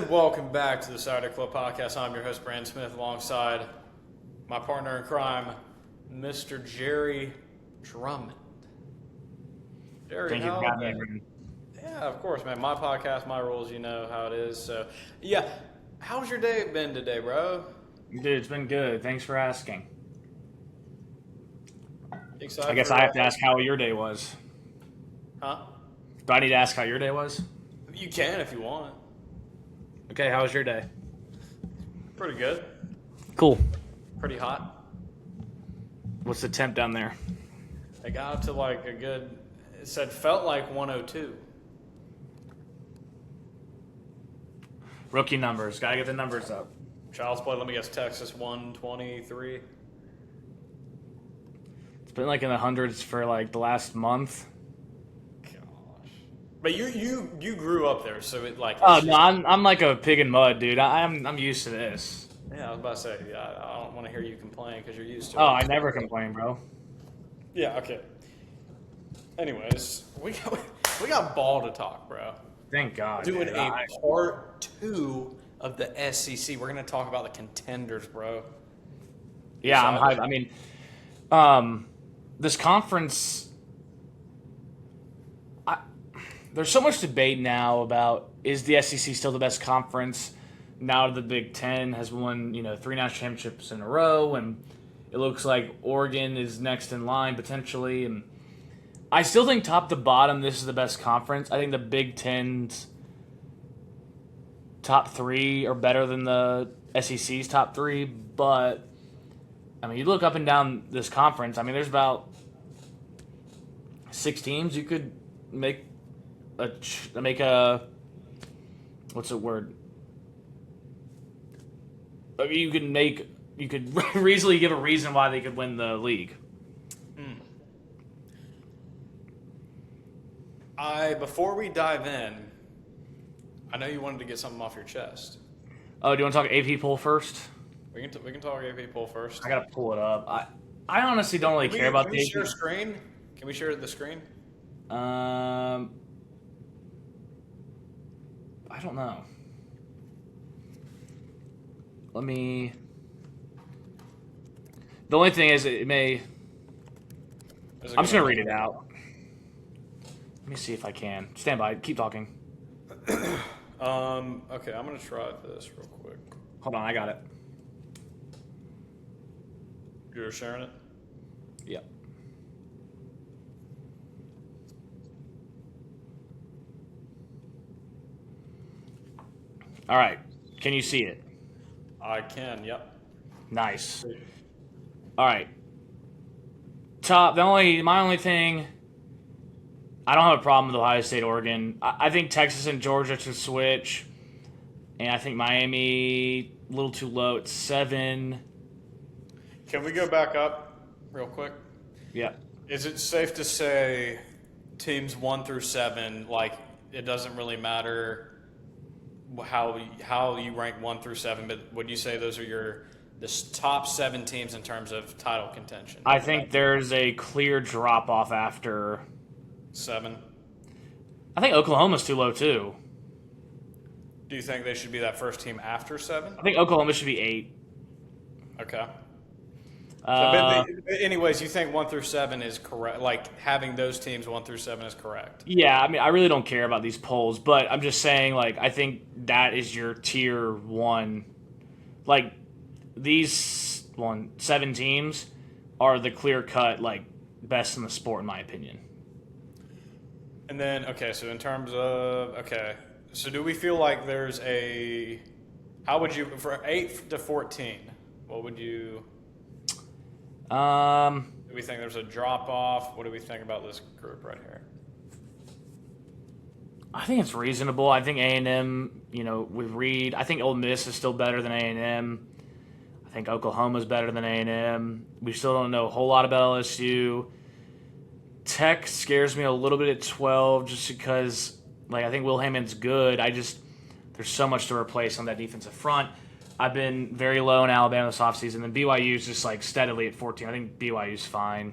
and welcome back to the Saturday Club Podcast. I'm your host, Brandon Smith, alongside my partner in crime, Mr. Jerry Drummond. Jerry, Thank you for having me. Yeah, of course, man. My podcast, my rules, you know how it is. So, yeah. How's your day been today, bro? Dude, it's been good. Thanks for asking. Excited I guess I have to ask how your day was. Huh? Do I need to ask how your day was? You can if you want. Okay, how was your day? Pretty good. Cool. Pretty hot. What's the temp down there? It got up to like a good, it said felt like 102. Rookie numbers. Gotta get the numbers up. Child's play, let me guess, Texas 123. It's been like in the hundreds for like the last month. Gosh. But you grew up there, so it like. Oh no, I'm like a pig in mud, dude. I'm used to this. Yeah, I was about to say, I don't want to hear you complain because you're used to Oh, it. I never complain, bro. Yeah, okay. Anyways, we got ball to talk, bro. Thank God. Doing dude. a part 2 of the SEC. We're going to talk about the Contenders, bro. Yeah, I'm hyped. I mean, this conference, there's so much debate now about is the SEC still the best conference now that the Big Ten has won, 3 national championships in a row, and it looks like Oregon is next in line potentially. And I still think top to bottom, this is the best conference. I think the Big Ten's top 3 are better than the SEC's top 3, but I mean, you look up and down this conference. I mean, there's about 6 teams you could make a what's the word? I mean, you could easily give a reason why they could win the league. Before we dive in, I know you wanted to get something off your chest. Oh, do you want to talk AP poll first? We can talk AP poll first. I gotta pull it up. I honestly don't really care about the Can we AP. share screen? Can we share the screen? I don't know. Let me. The only thing is, it may. I'm just gonna read it out. Let me see if I can. Stand by. Keep talking. Okay, I'm gonna try this real quick. Hold on, I got it. You're sharing it? Yep. All right. Can you see it? I can, yep. Nice. All right. My only thing, I don't have a problem with Ohio State, Oregon. I think Texas and Georgia should switch, and I think Miami a little too low at 7. Can we go back up real quick? Yeah. Is it safe to say teams 1 through 7, like it doesn't really matter how you rank 1 through 7, but would you say those are the top 7 teams in terms of title contention? I think there's a clear drop off after 7. I think Oklahoma's too low too. Do you think they should be that first team after 7? I think Oklahoma should be 8. Okay. But anyways, you think 1 through 7 is correct? Like having those teams 1 through 7 is correct? Yeah, I mean, I really don't care about these polls, but I'm just saying, like, I think that is your tier 1. Like, these 7 teams are the clear cut, like, best in the sport, in my opinion. And then, so in terms of, so do we feel like there's how would you, for 8 to 14, what would you... Do we think there's a drop off? What do we think about this group right here? I think it's reasonable. I think A&M, with Reed. I think Ole Miss is still better than A&M. I think Oklahoma's better than A&M. We still don't know a whole lot about LSU. Tech scares me a little bit at 12 just because, I think Will Hammond's good. There's so much to replace on that defensive front. I've been very low in Alabama this offseason, and BYU's just steadily at 14. I think BYU's fine.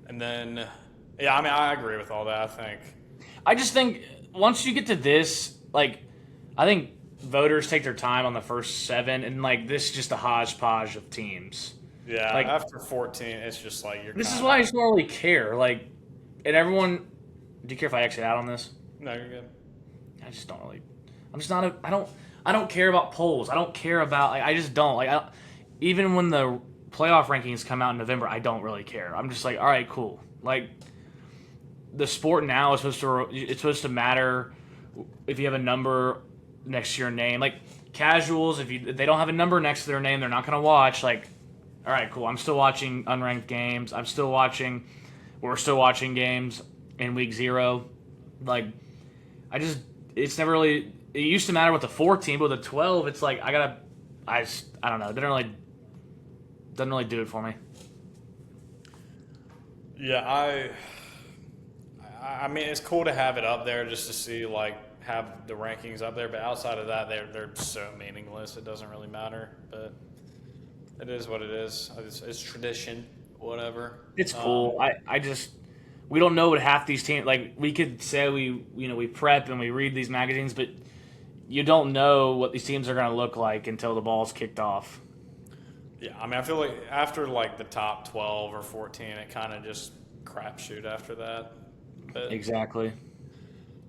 And then, I agree with all that, I think. I just think once you get to this, like, I think voters take their time on the first 7, and like this is just a hodgepodge of teams. Yeah, Like, after 14, it's just like you're this is kind why I of. just don't really care. Like, and everyone, do you care if I exit out on this? No, you're good. I just don't really. I'm just not. I don't care about polls. I don't care about. Like, I just don't. Even when the playoff rankings come out in November, I don't really care. I'm just like, all right, cool. Like, the sport now is supposed to matter if you have a number next to your name. Like, casuals, if they don't have a number next to their name, they're not gonna watch. Like, all right, cool. I'm still watching unranked games. We're still watching games in week 0. Like, it's never really. It used to matter with the 14, but with the 12, it's like I don't know. It doesn't really do it for me. Yeah, I mean, it's cool to have it up there just to see, like, have the rankings up there, but outside of that, they're so meaningless. It doesn't really matter, but it is what it is. It's tradition, whatever. It's cool. I just we don't know what half these teams like. We could say we prep and we read these magazines, but you don't know what these teams are going to look like until the ball's kicked off. Yeah, I mean, I feel like after, like, the top 12 or 14, it kind of just crapshoot after that. But, Exactly.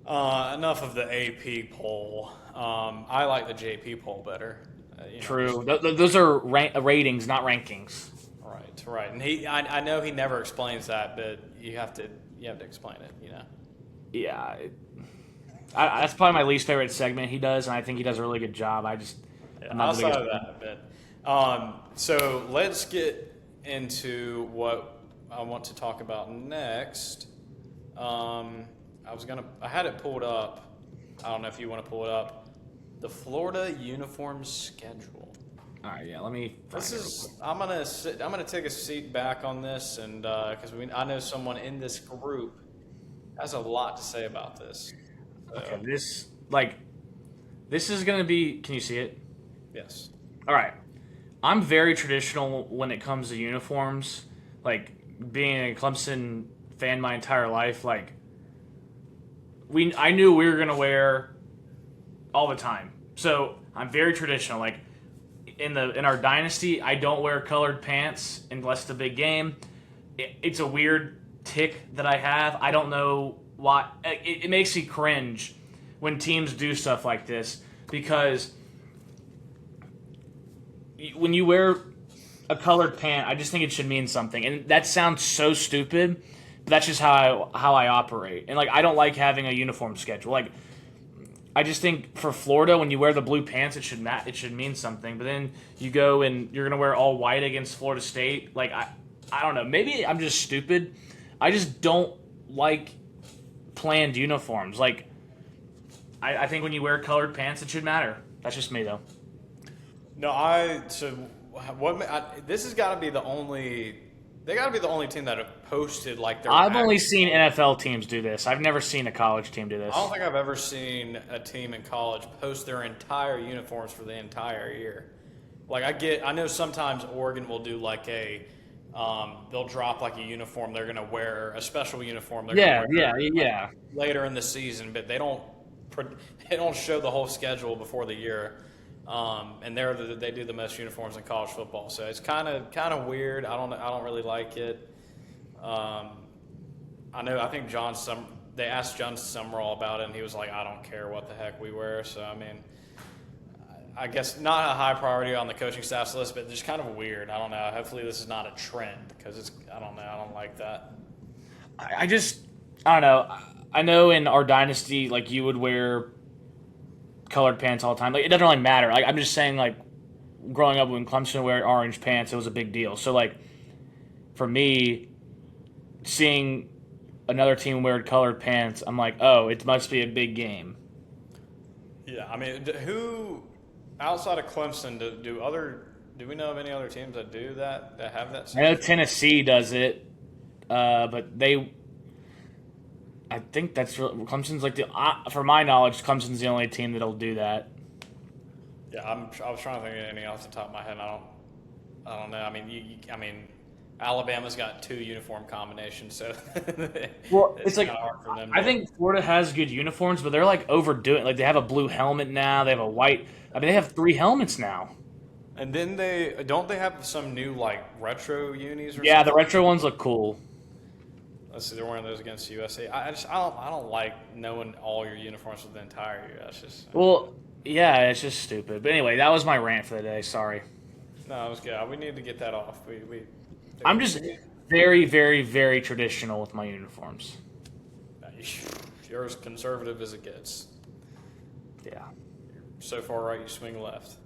enough of the AP poll. I like the JP poll better. True. Those are ratings, not rankings. Right. And I know he never explains that, but you have to explain it. Yeah. That's probably my least favorite segment he does, and I think he does a really good job. Yeah, I'm not the outside biggest of that, but so let's get into what I want to talk about next. I had it pulled up. I don't know if you want to pull it up. The Florida uniform schedule. All right, yeah. Let me. I'm gonna take a seat back on this, and because I know someone in this group has a lot to say about this. So, Okay, this is gonna be. Can you see it? yes. All right. I'm very traditional when it comes to uniforms. Like, being a Clemson fan my entire life, like, I knew we were gonna wear all the time. So I'm very traditional. Like, in our dynasty, I don't wear colored pants unless it's a big game. It's a weird tick that I have. I don't know why. It makes me cringe when teams do stuff like this, because when you wear a colored pant, I just think it should mean something. And that sounds so stupid, but that's just how I operate. And, like, I don't like having a uniform schedule. Like, I just think for Florida, when you wear the blue pants, it should mean something. But then you go and you're gonna wear all white against Florida State. Like, I don't know. Maybe I'm just stupid. I just don't like planned uniforms. Like, I think when you wear colored pants, it should matter. That's just me, though. No, this has got to be the only. They got to be the only team that have posted, like, their. I've only seen NFL teams do this. I've never seen a college team do this. I don't think I've ever seen a team in college post their entire uniforms for the entire year. Like, I know sometimes Oregon will do, like, they'll drop, like, a uniform. They're gonna wear a special uniform. Yeah. Later in the season, but they don't show the whole schedule before the year. And they do the most uniforms in college football, so it's kind of weird. I don't really like it. I think they asked John Summerall about it, and he was like, I don't care what the heck we wear. So, I mean, I guess not a high priority on the coaching staff's list, but just kind of weird. I don't know. Hopefully this is not a trend, because I don't know. I don't like that. I don't know. I know in our dynasty, like, you would wear colored pants all the time. Like, it doesn't really matter. Like, I'm just saying, like, growing up when Clemson would wear orange pants, it was a big deal. So, like, for me, seeing another team wear colored pants, I'm like, oh, it must be a big game. Yeah, I mean, who outside of Clemson do we know of any other teams that do that have that? I know Tennessee does it, but I think that's Clemson's like for my knowledge, Clemson's the only team that'll do that. Yeah, I was trying to think of anything off the top of my head. I don't know. I mean, Alabama's got 2 uniform combinations, so Well, it's it's like kind of hard for them I to. think Florida has good uniforms, but they're like overdoing. Like they have a blue helmet now. They have a white. I mean, they have 3 helmets now. And then they have some new like retro unis or Yeah, the something. retro ones look cool. Let's see, they're wearing those against USA. I don't like knowing all your uniforms for the entire year. That's just Well, yeah, it's just stupid. But anyway, that was my rant for the day. Sorry. no, it was good. We need to get that off. I'm just very, very, very traditional with my uniforms. You're as conservative as it gets. Yeah. So far right, you swing left.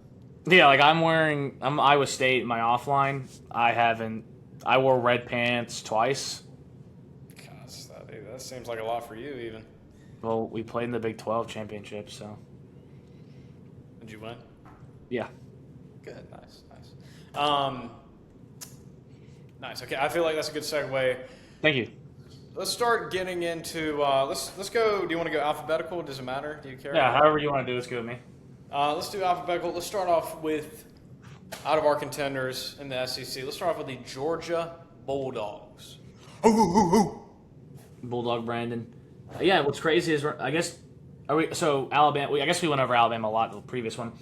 Yeah, like I'm Iowa State in my offline. I wore red pants twice. Gosh, that seems like a lot for you. Even Well, we played in the Big 12 championship, so did you win? yeah. Good, nice. Nice. Okay, I feel like that's a good segue. Thank you. Let's start getting into. Let's go. Do you want to go alphabetical? Does it matter? Do you care? Yeah, however you want to do it's good with me. Let's do alphabetical. Let's start off with out of our contenders in the SEC. Let's start off with the Georgia Bulldogs. Bulldog Brandon. Yeah, what's crazy is I guess Alabama. I guess we went over Alabama a lot in the previous one.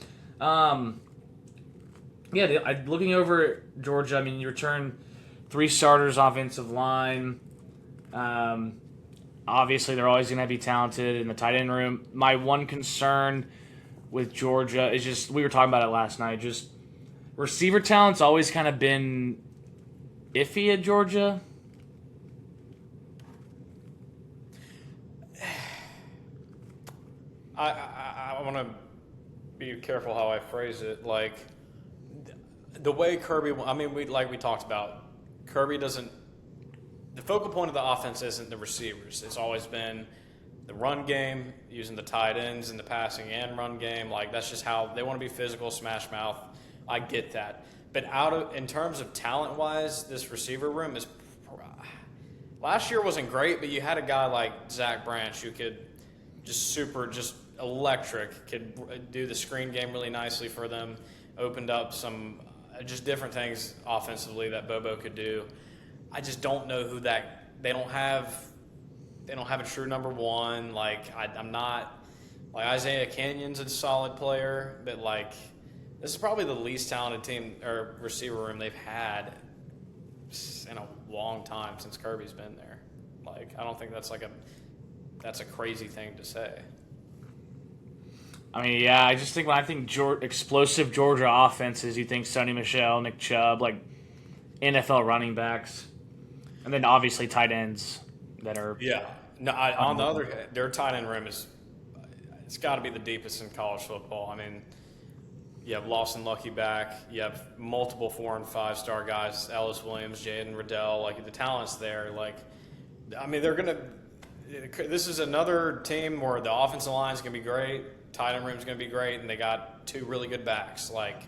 Looking over Georgia. I mean, you return 3 starters, offensive line. Obviously, they're always going to be talented in the tight end room. My one concern with Georgia is just we were talking about it last night. Just receiver talent's always kind of been iffy at Georgia. I want to be careful how I phrase it. Like the way Kirby. I mean, we talked about. Kirby doesn't. The focal point of the offense isn't the receivers. It's always been the run game, using the tight ends in the passing and run game. Like that's just how they want to be physical, smash mouth. I get that, but in terms of talent wise, this receiver room is. Last year wasn't great, but you had a guy like Zach Branch who could just electric, could do the screen game really nicely for them, opened up some just different things offensively that Bobo could do. I just don't know who that they don't have a true number one. Like I'm not like Isaiah Canyon's a solid player, but like this is probably the least talented team or receiver room they've had in a long time since Kirby's been there. Like I don't think that's a crazy thing to say. I mean, yeah, I just think when I think explosive Georgia offenses, you think Sonny Michel, Nick Chubb, like NFL running backs, and then obviously tight ends that are. Yeah. No. On the other hand, their tight end room it's got to be the deepest in college football. I mean, you have Lawson Lucky back. You have multiple 4- and 5-star guys: Ellis Williams, Jaden Riddell. Like the talent's there. Like, I mean, they're gonna. This is another team where the offensive line is gonna be great. Tight end room is going to be great, and they got 2 really good backs. Like,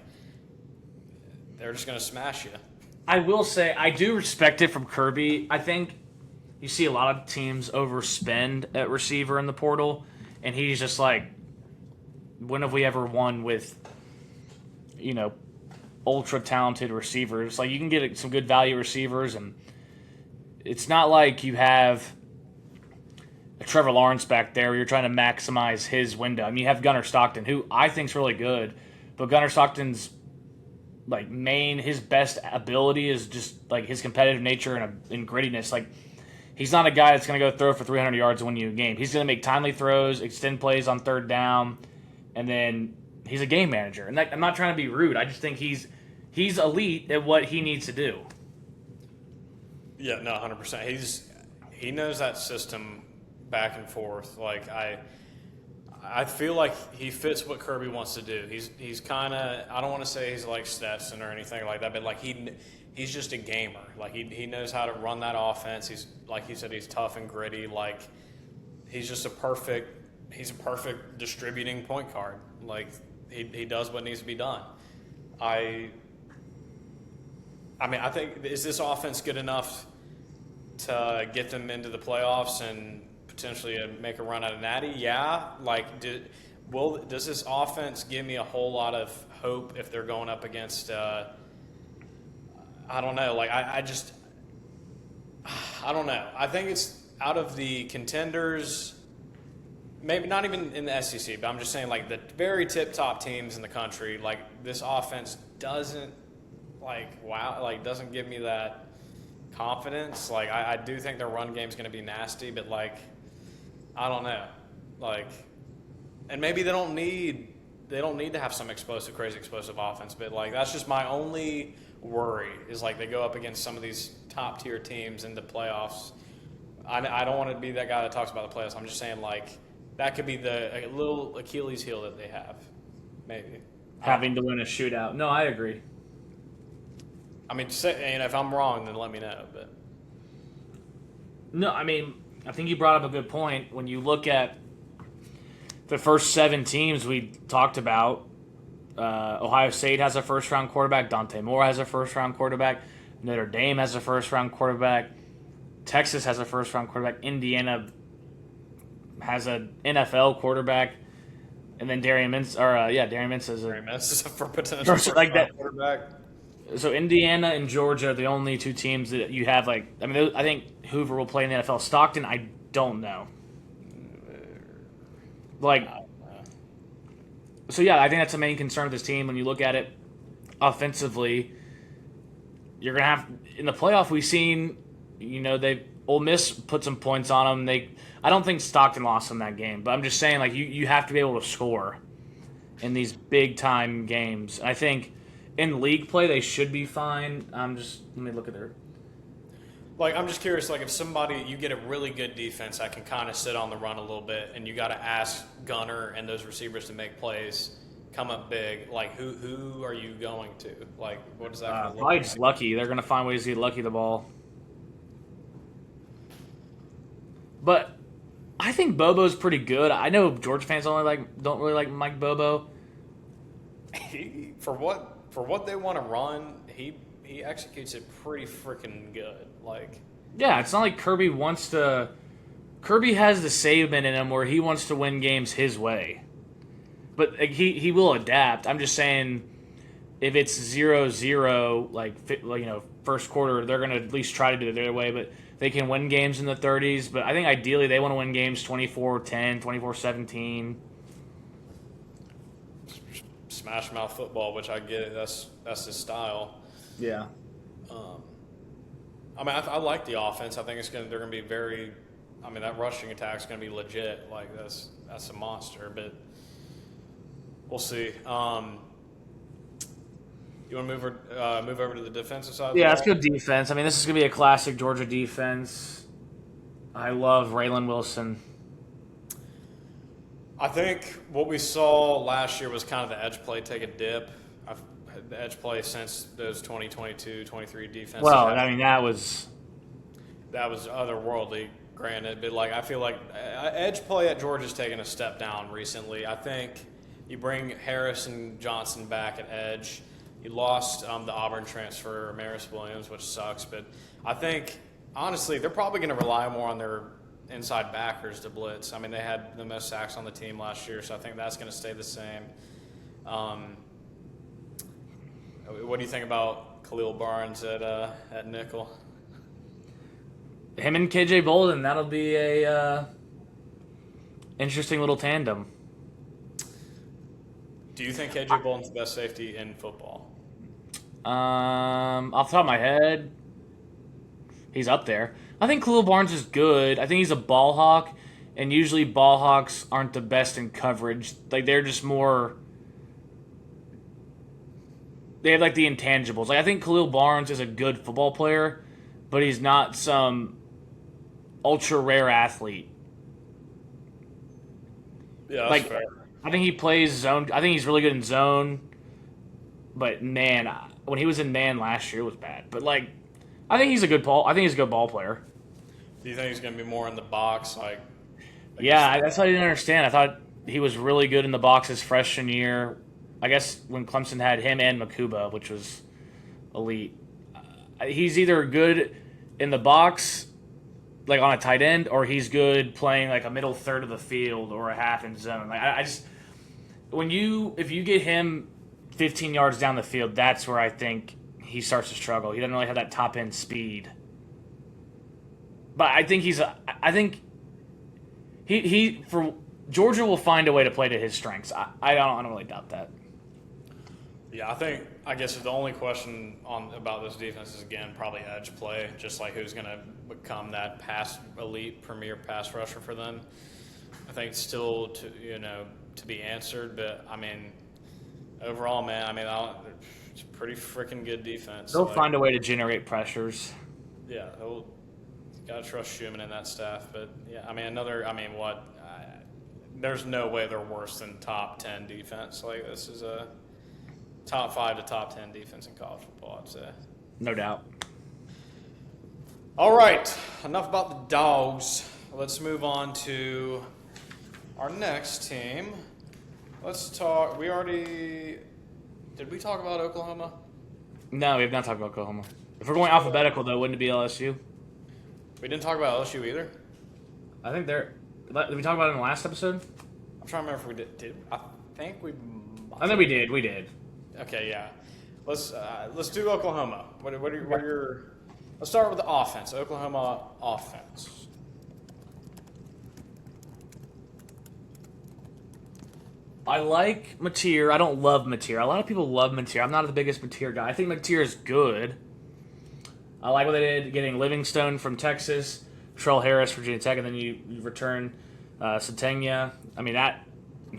they're just going to smash you. I will say, I do respect it from Kirby. I think you see a lot of teams overspend at receiver in the portal, and he's just like, when have we ever won with, ultra-talented receivers? Like, you can get some good value receivers, and it's not like you have a Trevor Lawrence back there where you're trying to maximize his window. I mean, you have Gunnar Stockton, who I think's really good, but Gunnar Stockton's his best ability is just like his competitive nature and grittiness. Like he's not a guy that's going to go throw for 300 yards and win you a game. He's going to make timely throws, extend plays on 3rd down, and then he's a game manager. And I'm not trying to be rude. I just think he's elite at what he needs to do. Yeah, no, 100%. He knows that system back and forth. Like I feel like he fits what Kirby wants to do. He's kind of, I don't want to say he's like Stetson or anything like that, but like he's just a gamer. Like he knows how to run that offense. He's like he said, he's tough and gritty. Like he's just a perfect distributing point guard. Like he does what needs to be done. I mean, I think, is this offense good enough to get them into the playoffs and potentially make a run at a natty? Yeah. Like, does this offense give me a whole lot of hope if they're going up against? I I don't know. Like I don't know. I think it's out of the contenders. Maybe not even in the SEC, but I'm just saying, like, the very tip-top teams in the country, like, this offense doesn't, doesn't give me that confidence. Like, I do think their run game's going to be nasty, but, like, I don't know. Like, and maybe they don't need to have some crazy explosive offense, but, like, that's just my only worry is, like, they go up against some of these top-tier teams in the playoffs. I don't want to be that guy that talks about the playoffs. I'm just saying, like, that could be a little Achilles heel that they have, maybe. Having to win a shootout. No, I agree. I mean, and if I'm wrong, then let me know. But no, I mean, I think you brought up a good point. When you look at the first 7 teams we talked about, Ohio State has a first-round quarterback. Dante Moore has a first-round quarterback. Notre Dame has a first-round quarterback. Texas has a first-round quarterback. Indiana has an NFL quarterback, and then Darian Mintz is a for potential like that quarterback. So Indiana and Georgia are the only 2 teams that you have. Like, I mean, I think Hoover will play in the NFL. Stockton, I don't know. Like, so yeah, I think that's the main concern with this team. When you look at it offensively, you're gonna have in the playoff. We've seen, Ole Miss put some points on them. I don't think Stockton lost them that game, but I'm just saying, like, you have to be able to score in these big time games. I think in league play they should be fine. Let me look at their. Like, I'm just curious, like, if you get a really good defense that can kind of sit on the run a little bit, and you got to ask Gunner and those receivers to make plays, come up big, like, who are you going to? Like, what does that kind of look probably like? just lucky. They're going to find ways to get lucky the ball. But I think Bobo's pretty good. I know Georgia fans don't really like Mike Bobo. For what they want to run, he executes it pretty freaking good. Like, yeah, it's not like Kirby wants to. Kirby has the Saban in him where he wants to win games his way, but he will adapt. I'm just saying, if it's 0-0, first quarter, they're gonna at least try to do it their way, but they can win games in the 30s. But I think ideally they want to win games 24-10, 24-17. Smash mouth football, which I get it. That's his style. Yeah. I mean, I like the offense. I think they're gonna be very. I mean, that rushing attack's gonna be legit. Like, that's a monster. But we'll see. You want to move over to the defensive side? Yeah, it's good defense. I mean, this is gonna be a classic Georgia defense. I love Raylan Wilson. I think what we saw last year was kind of the edge play take a dip. The edge play since those 2022, 23 defenses. Well, I mean, that was otherworldly, granted. But, like, I feel like edge play at Georgia's taken a step down recently. I think you bring Harris and Johnson back at edge. You lost the Auburn transfer, Maris Williams, which sucks. But I think, honestly, they're probably going to rely more on their inside backers to blitz. I mean, they had the most sacks on the team last year, so I think that's going to stay the same. What do you think about Khalil Barnes at nickel? him and KJ Bolden. That'll be a interesting little tandem. Do you think KJ Bolden's the best safety in football? Off the top of my head, he's up there. I think Khalil Barnes is good. I think he's a ball hawk, and usually ball hawks aren't the best in coverage. Like, they're just more. They have, like, the intangibles. Like, I think Khalil Barnes is a good football player, but he's not some ultra rare athlete. Yeah, that's like, fair. I think he plays zone. I think he's really good in zone. But man, when he was in man last year, it was bad. But like, I think he's a good ball. I think he's a good ball player. Do you think he's going to be more in the box? Yeah, that's what I didn't understand. I thought he was really good in the box his freshman year. I guess when Clemson had him and Makuba, which was elite. He's either good in the box, like on a tight end, or he's good playing like a middle third of the field or a half in zone. Like I just, if you get him 15 yards down the field, that's where I think he starts to struggle. He doesn't really have that top end speed. But I think he for Georgia will find a way to play to his strengths. I don't really doubt that. Yeah, I guess the only question about this defense is, again, probably edge play, just like who's going to become that elite premier pass rusher for them. I think still to be answered, but I mean, overall, man, I mean, it's a pretty freaking good defense. They'll find a way to generate pressures. Yeah, got to trust Schumann and that staff, but yeah, I mean, there's no way they're worse than top 10 defense. Like, this is a top 5 to top 10 defense in college football, I'd say. No doubt. All right, enough about the Dogs. Let's move on to our next team. Let's talk. Did we talk about Oklahoma? No, we have not talked about Oklahoma. If we're going alphabetical, though, wouldn't it be LSU? We didn't talk about LSU either. I think did we talk about it in the last episode? I'm trying to remember if we did. I think we. I think we did. We did. Okay, yeah. Let's do Oklahoma. What are your? Let's start with the offense. Oklahoma offense. I like Mateer. I don't love Mateer. A lot of people love Mateer. I'm not the biggest Mateer guy. I think Mateer is good. I like what they did getting Livingstone from Texas, Trell Harris, Virginia Tech, and then you return Satania. I mean,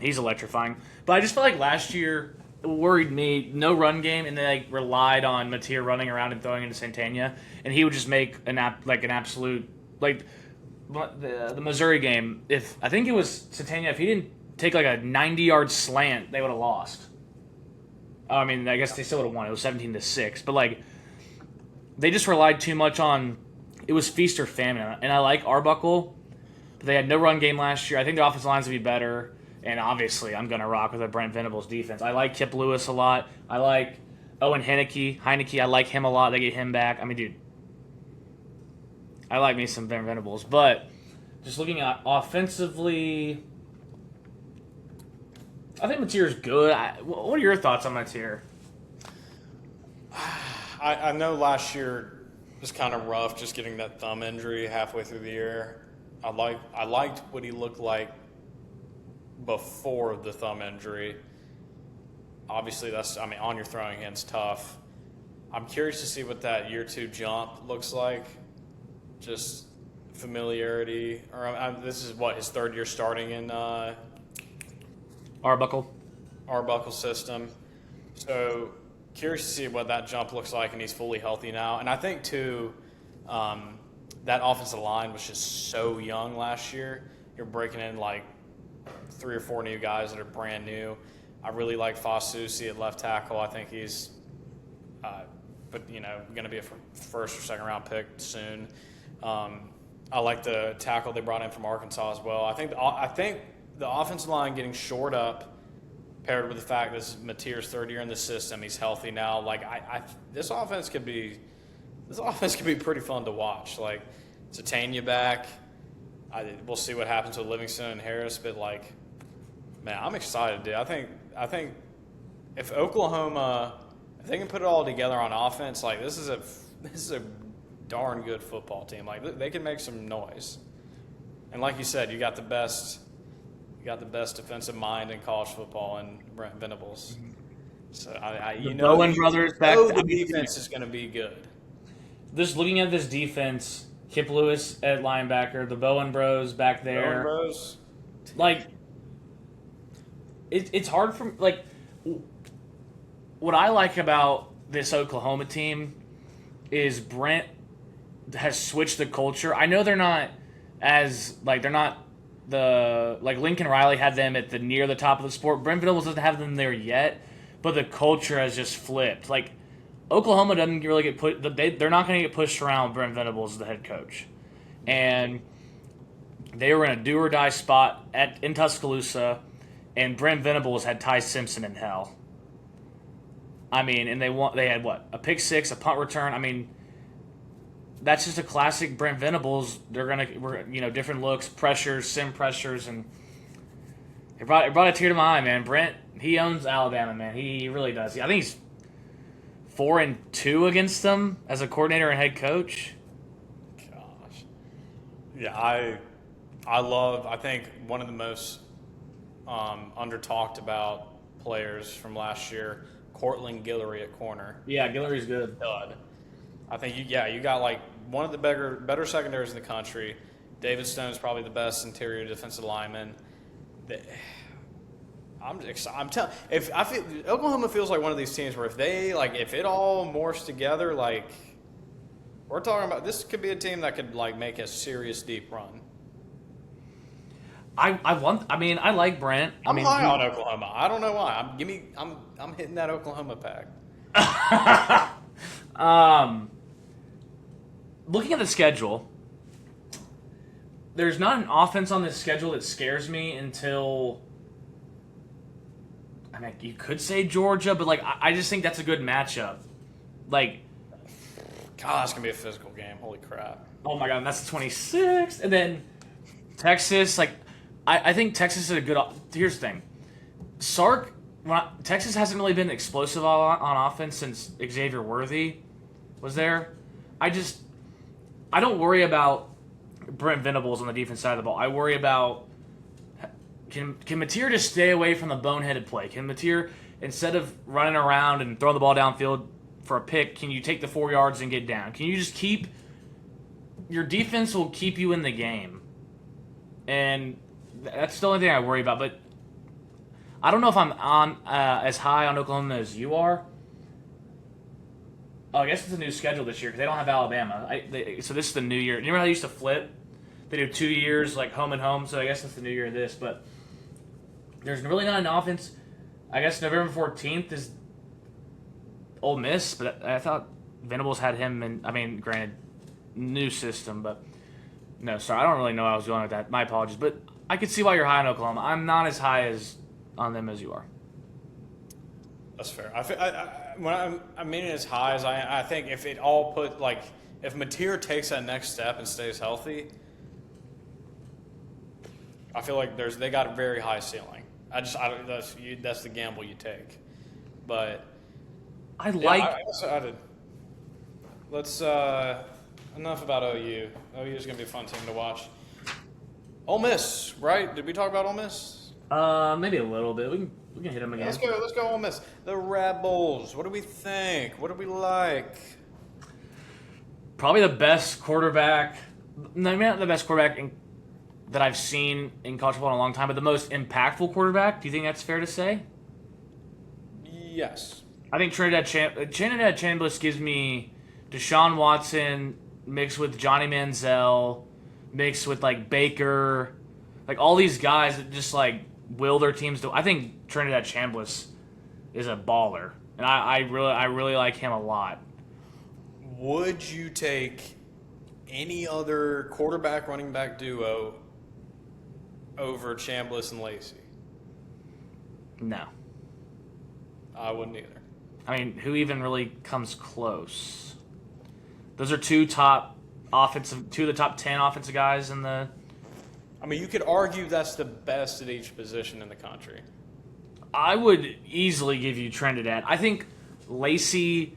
he's electrifying. But I just felt like last year it worried me. No run game, and they relied on Mateer running around and throwing into Santana, and he would just make an absolute the Missouri game. If I think it was Santana, if he didn't take like a 90-yard slant, they would have lost. I mean, I guess they still would have won. It was 17-6, but like they just relied too much on. It was feast or famine, and I like Arbuckle, but they had no run game last year. I think the offensive lines would be better, and obviously I'm gonna rock with a Brent Venables defense. I like Kip Lewis a lot. I like Owen Heineke. I like him a lot. They get him back. I mean, dude, I like me some Brent Venables, but just looking at offensively, I think Mateer's good. What are your thoughts on Mateer? I know last year was kind of rough, just getting that thumb injury halfway through the year. I liked what he looked like before the thumb injury. Obviously, on your throwing hand's tough. I'm curious to see what that year 2 jump looks like. Just familiarity. This is his third year starting in Arbuckle system. So curious to see what that jump looks like, and he's fully healthy now. And I think too, that offensive line was just so young last year. You're breaking in like 3 or 4 new guys that are brand new. I really like Fasusi at left tackle. I think he's, going to be a first or second round pick soon. I like the tackle they brought in from Arkansas as well. I think the offensive line getting shored up, paired with the fact this is Mateer's third year in the system, he's healthy now. Like this offense could be pretty fun to watch. Like Satania back. We'll see what happens with Livingstone and Harris, but like, man, I'm excited, dude. I think if Oklahoma, if they can put it all together on offense, like this is a darn good football team. Like they can make some noise. And like you said, you got the best defensive mind in college football in Brent Venables. So Bowen brothers back. The defense is going to be good. Just looking at this defense, Kip Lewis at linebacker, the Bowen bros back there. Bowen bros. Like, it's hard for like. What I like about this Oklahoma team is Brent has switched the culture. I know they're not Lincoln Riley had them at near the top of the sport. Brent Venables doesn't have them there yet, but the culture has just flipped. Like Oklahoma doesn't really get put. They're not going to get pushed around with Brent Venables as the head coach, and they were in a do or die spot in Tuscaloosa, and Brent Venables had Ty Simpson in hell. I mean, and they had a pick six, a punt return. I mean, that's just a classic Brent Venables. We're different looks, pressures, sim pressures, and it brought a tear to my eye, man. Brent, he owns Alabama, man. He really does. I think he's 4-2 against them as a coordinator and head coach. Gosh. Yeah, I think one of the most under talked about players from last year, Cortland Guillory at corner. Yeah, Guillory's good. Stud. I think you got like one of the better secondaries in the country. David Stone's probably the best interior defensive lineman. I'm telling. If I feel Oklahoma feels like one of these teams where if it all morphs together, like we're talking about, this could be a team that could like make a serious deep run. I like Brent. I'm high on Oklahoma. I don't know why. I'm hitting that Oklahoma pack. Looking at the schedule, there's not an offense on this schedule that scares me until, I mean, you could say Georgia, but like I just think that's a good matchup. Like, God, it's gonna be a physical game. Holy crap! oh my God, and that's the 26th, and then Texas. Like, I think Texas is a good. Here's the thing, Sark. Texas hasn't really been explosive on offense since Xavier Worthy was there. I don't worry about Brent Venables on the defense side of the ball. I worry about can Mateer just stay away from the boneheaded play? Can Mateer, instead of running around and throwing the ball downfield for a pick, can you take the 4 yards and get down? Can you just your defense will keep you in the game? And that's the only thing I worry about. But I don't know if I'm on as high on Oklahoma as you are. Oh, I guess it's a new schedule this year because they don't have Alabama. So this is the new year. You remember how they used to flip? They do 2 years, like home and home. So I guess it's the new year of this. But there's really not an offense. I guess November 14th is Ole Miss, but I thought Venables had him. And I mean, granted, new system, but no, sorry, I don't really know how I was going with that. My apologies, but I could see why you're high on Oklahoma. I'm not as high on them as you are. That's fair. When I'm meaning as high as I think if it all if Mateer takes that next step and stays healthy, I feel like they got a very high ceiling. That's the gamble you take. But let's enough about OU. OU is going to be a fun team to watch. Ole Miss, right? Did we talk about Ole Miss? Maybe a little bit. We can hit them again. Let's go Ole Miss. The Rebels. What do we think? What do we like? Probably the best quarterback. No, not the best quarterback that I've seen in college football in a long time, but the most impactful quarterback. Do you think that's fair to say? Yes. I think Trinidad Chambliss gives me Deshaun Watson mixed with Johnny Manziel, mixed with like Baker, like all these guys that just like will their teams do. I think Trinidad Chambliss is a baller, and I really like him a lot. Would you take any other quarterback running back duo over Chambliss and Lacey? No. I wouldn't either. I mean, who even really comes close? Those are two of the top 10 offensive guys in the. I mean, you could argue that's the best at each position in the country. I would easily give you Trinidad. I think Lacey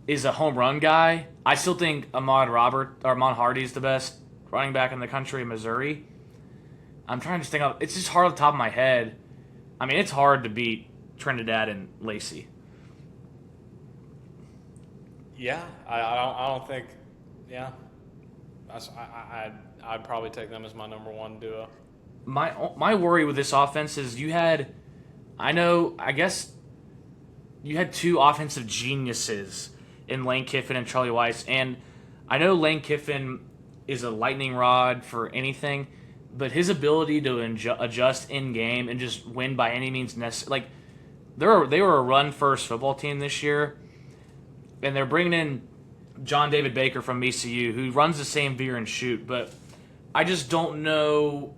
is a home run guy. I still think Ahmad Hardy is the best running back in the country in Missouri. I'm trying to think of. It's just hard off the top of my head. I mean, it's hard to beat Trinidad and Lacey. Yeah, I don't think. Yeah, I'd probably take them as my number one duo. My worry with this offense is you had two offensive geniuses in Lane Kiffin and Charlie Weiss, and I know Lane Kiffin is a lightning rod for anything, but his ability to adjust in game and just win by any means necessary. Like they were a run first football team this year, and they're bringing in John David Baker from ECU, who runs the same veer and shoot, but I just don't know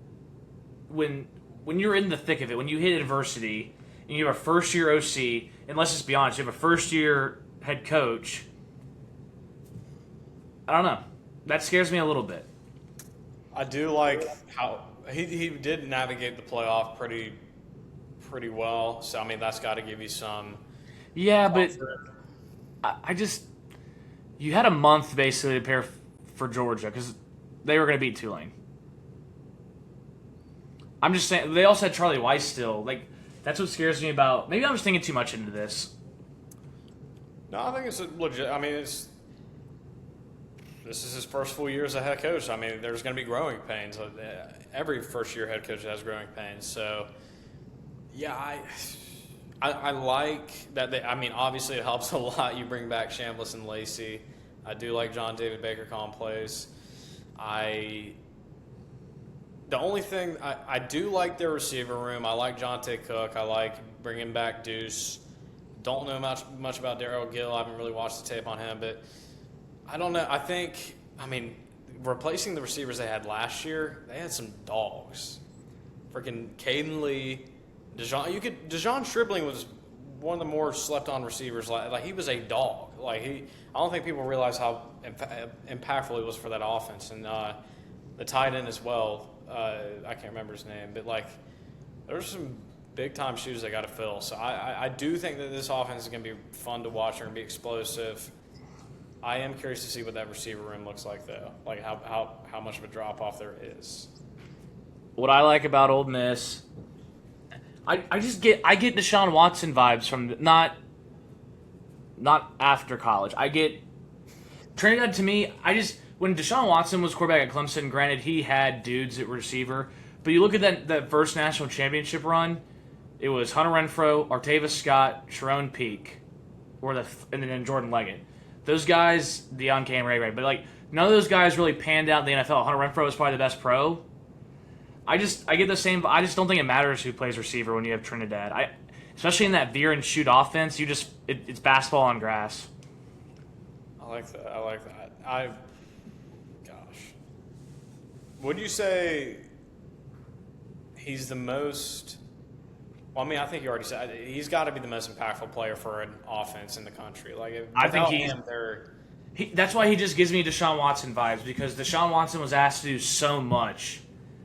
when you're in the thick of it, when you hit adversity, and you have a first-year OC, and let's just be honest, you have a first-year head coach, I don't know. That scares me a little bit. I do like how he did navigate the playoff pretty well, so, I mean, that's got to give you some Yeah, comfort. I just you had a month basically to prepare for Georgia because they were going to beat Tulane. I'm just saying they also had Charlie Weiss still. Like that's what scares me about. Maybe I'm just thinking too much into this. No, I think it's legit. I mean, this is his first full year as a head coach. I mean, there's going to be growing pains. Every first-year head coach has growing pains. So, yeah, I like that. I mean, obviously it helps a lot. You bring back Chambliss and Lacey. I do like John David Baker calling plays. The only thing I do like their receiver room. I like Jonte Cook. I like bringing back Deuce. Don't know much about Darrell Gill. I haven't really watched the tape on him, but I don't know. I mean, replacing the receivers they had last year, they had some dogs. Freaking Caden Lee, Dejon Stribling was one of the more slept-on receivers. Like he was a dog. I don't think people realize how impactful he was for that offense. And the tight end as well. I can't remember his name, but there's some big-time shoes they got to fill. So I do think that this offense is going to be fun to watch and be explosive. I am curious to see what that receiver room looks like, though. Like how much of a drop-off there is. What I like about Ole Miss, I get Deshaun Watson vibes from not after college. I get Trinidad to me. When Deshaun Watson was quarterback at Clemson, granted he had dudes at receiver, but you look at that first national championship run, it was Hunter Renfrow, Artavis Scott, Sharon Peak, and then Jordan Leggett. Those guys, Deion Kane, Ray, but none of those guys really panned out in the NFL. Hunter Renfrow was probably the best pro. I get the same. I just don't think it matters who plays receiver when you have Trinidad. Especially in that veer and shoot offense, it's basketball on grass. I like that. Would you say he's the most? Well, I mean, I think you already said he's got to be the most impactful player for an offense in the country. I think that's why he just gives me Deshaun Watson vibes, because Deshaun Watson was asked to do so much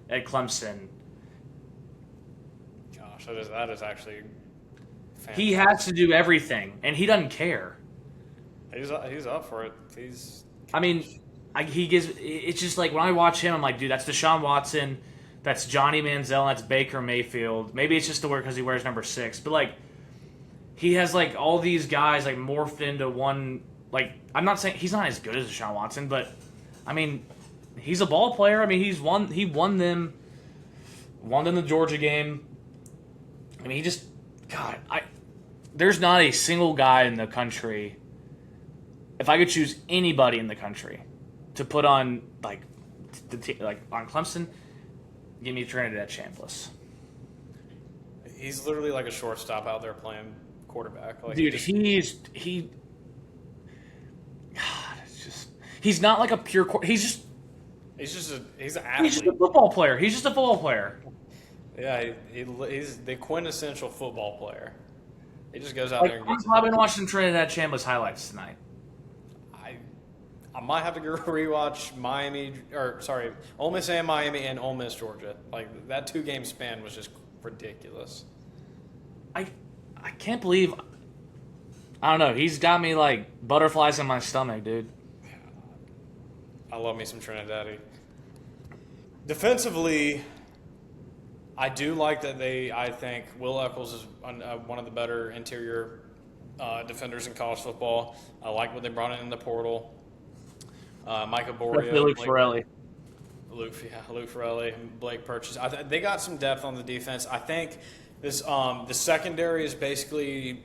at Clemson. Gosh, that is actually fantastic. He has to do everything, and he doesn't care. He's up for it. It's just like when I watch him, I'm like, dude, that's Deshaun Watson. That's Johnny Manziel, and that's Baker Mayfield. Maybe it's just the word because he wears number 6. But, he has, all these guys, morphed into one. I'm not saying he's not as good as Deshaun Watson, but, I mean, he's a ball player. I mean, he won them the Georgia game. I mean, there's not a single guy in the country, if I could choose anybody in the country to put on, on Clemson, give me Trinidad Chambliss. He's literally like a shortstop out there playing quarterback. Dude, he's not like a pure. He's an athlete. He's just a football player. Yeah, he's the quintessential football player. He just goes out there and gets. I've been watching Trinidad Chambliss highlights tonight. I might have to go rewatch Ole Miss and Miami and Ole Miss Georgia. That 2-game span was just ridiculous. I can't believe. I don't know. He's got me butterflies in my stomach, dude. I love me some Trinidad. Defensively, I do like that I think Will Eccles is one of the better interior defenders in college football. I like what they brought in the portal. Micah Borio, Luke Farrelly. Luke Farrelly, and Blake Purchase. They got some depth on the defense. I think this the secondary is basically